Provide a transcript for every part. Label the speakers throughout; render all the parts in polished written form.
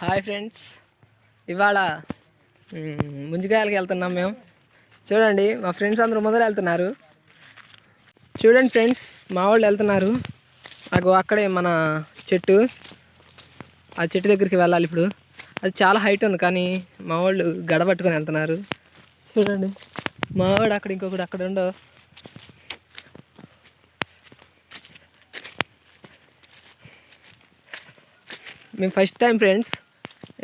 Speaker 1: Hi friends, ఇవాళ ముంజికాయలకి వెళ్తున్నాం మేము. చూడండి, మా ఫ్రెండ్స్ అందరూ మొదలు వెళ్తున్నారు. చూడండి ఫ్రెండ్స్, మా వాళ్ళు వెళ్తున్నారు. అక్కడే మన చెట్టు, ఆ చెట్టు దగ్గరికి వెళ్ళాలి ఇప్పుడు. అది చాలా హైట్ ఉంది, కానీ మా వాళ్ళు గడపట్టుకొని వెళ్తున్నారు. చూడండి, మా వాడు అక్కడ, ఇంకొకటి అక్కడ ఉండవు. మేము ఫస్ట్ టైం ఫ్రెండ్స్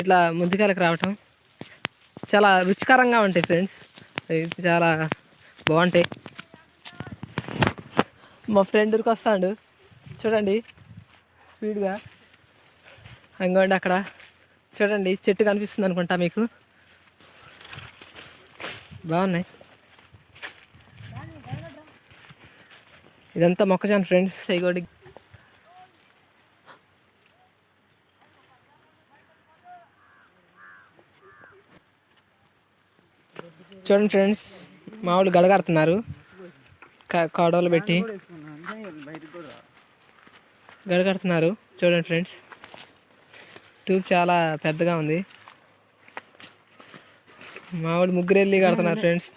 Speaker 1: ఇట్లా ముంజికాయలకు రావటం. చాలా రుచికరంగా ఉంటాయి ఫ్రెండ్స్, చాలా బాగుంటాయి. మా ఫ్రెండ్ ఊరికి వస్తాడు, చూడండి స్పీడ్గా. అంగోండి అక్కడ చూడండి, చెట్టు కనిపిస్తుంది అనుకుంటా మీకు. బాగున్నాయి. ఇదంతా మొక్కజొన్న ఫ్రెండ్స్. సైగోడి చూడండి ఫ్రెండ్స్, మా వాళ్ళు గడగడుతున్నారు కాడవలు పెట్టి గడగడుతున్నారు. చూడండి ఫ్రెండ్స్, ట్యూబ్ చాలా పెద్దగా ఉంది. మా వాళ్ళు ముగ్గురు వెళ్ళి కడుతున్నారు ఫ్రెండ్స్.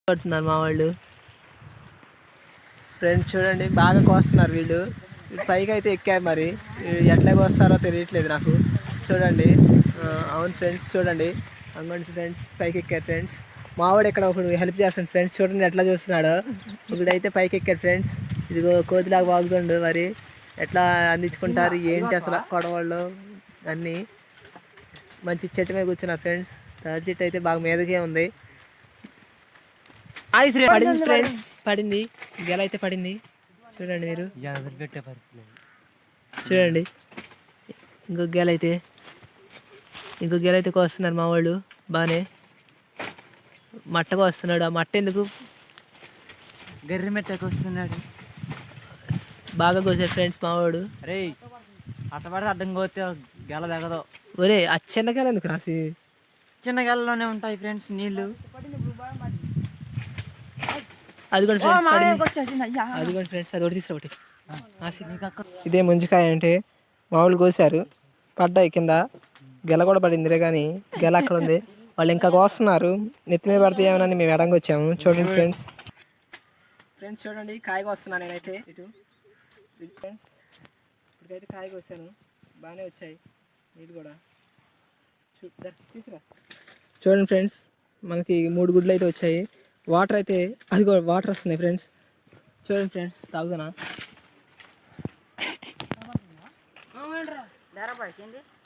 Speaker 1: పడుతున్నారు మా వాళ్ళు ఫ్రెండ్స్. చూడండి, బాగా కోస్తున్నారు వీళ్ళు. పైకి అయితే ఎక్కారు, మరి ఎట్లా కోస్తారో తెలియట్లేదు నాకు. చూడండి, అవును ఫ్రెండ్స్, చూడండి అనుకోండి ఫ్రెండ్స్, పైకి ఎక్కారు ఫ్రెండ్స్. మావాడు ఇక్కడ ఒకడు హెల్ప్ చేస్తాడు ఫ్రెండ్స్. చూడండి ఎట్లా చూస్తున్నాడో. ఒకడైతే పైకి ఎక్కాడు ఫ్రెండ్స్. ఇదిగో కోతిలాగా బాగుతుండు. మరి ఎట్లా అందించుకుంటారు ఏంటి అసలు కొడవాళ్ళు అన్నీ. మంచి చెట్టు మీద కూర్చున్నారు ఫ్రెండ్స్. తాడి చెట్టు అయితే బాగా మీదకే ఉంది. పడింది ఫ్రెండ్స్, పడింది. గెల అయితే పడింది. చూడండి మీరు, చూడండి. ఇంకొక గెల అయితే కోస్తున్నారు మా వాళ్ళు. బాగానే మట్టగా వస్తున్నాడు. ఆ మట్ట ఎందుకు
Speaker 2: గర్రి మెట్టకు వస్తున్నాడు.
Speaker 1: బాగా కోసాడు ఫ్రెండ్స్ మా వాడు.
Speaker 2: అరే అట్టపడితే అడ్డం కోతే గెల దిగదు.
Speaker 1: ఒరే, ఆ చిన్న గెల ఎందుకు రాసి?
Speaker 2: చిన్న గెలలోనే ఉంటాయి ఫ్రెండ్స్ నీళ్ళు.
Speaker 1: అదిగోండి ఫ్రెండ్స్ అదిగోండి ఫ్రెండ్స్ అది ఒకటి తీసుకురా ఒకటి ఇదే ముంజికాయ అంటే మామూలు కోసారు పడ్డాయి కింద గెల కూడా పడిందిరే కానీ గెల అక్కడ ఉంది వాళ్ళు ఇంకా కోస్తున్నారు నెత్తిమే పడితే ఏమని మేము ఎడంగా వచ్చాము చూడండి ఫ్రెండ్స్ చూడండి కాయగా వస్తున్నాను నేనైతే ఇటు ఫ్రెండ్స్ ఇప్పుడైతే కాయగా వచ్చాను బాగానే వచ్చాయి నీళ్ళు కూడా తీసుకురా చూడండి ఫ్రెండ్స్ మనకి 3 గుడ్లు అయితే వచ్చాయి వాటర్ అయితే అది కూడా వాటర్ వస్తున్నాయి ఫ్రెండ్స్ చూడండి ఫ్రెండ్స్ తాగుతానా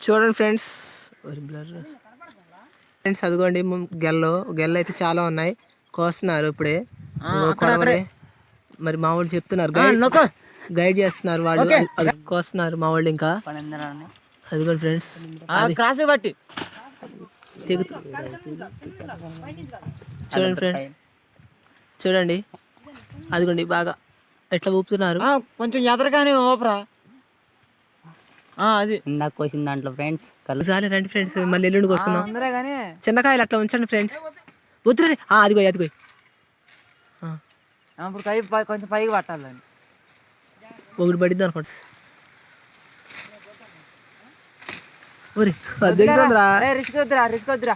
Speaker 1: చూడండి ఫ్రెండ్స్ అదిగోండి గెల్ల అయితే చాలా ఉన్నాయి కోస్తున్నారు ఇప్పుడే కొడవరే మరి మా వాళ్ళు చెప్తున్నారు గైడ్ చేస్తున్నారు వాళ్ళు అది కోస్తున్నారు మా వాళ్ళు ఇంకా అదిగోండి ఫ్రెండ్స్
Speaker 2: బట్టి
Speaker 1: చూడండి ఫ్రెండ్స్ చూడండి అదిగోండి బాగా ఎట్లా ఊపుతున్నారు
Speaker 2: కొంచెం ఎదరగానే ఓపరా అది ఇందాక కోసిన దాంట్లో ఫ్రెండ్స్
Speaker 1: చాలే రండి ఫ్రెండ్స్ మళ్ళీ ఎల్లుండి కోసుకుందాం
Speaker 2: అందరే కానీ
Speaker 1: చిన్నకాయలు అట్లా ఉంచండి ఫ్రెండ్స్ వద్దురే అదిగో
Speaker 2: ఇప్పుడు కై కొంచెం పైకి పట్టాలని
Speaker 1: ఒకటి పడిద్దాం ఫ్రెండ్స్ రిస్క్ వద్దురా
Speaker 2: రిస్క్ వద్దురా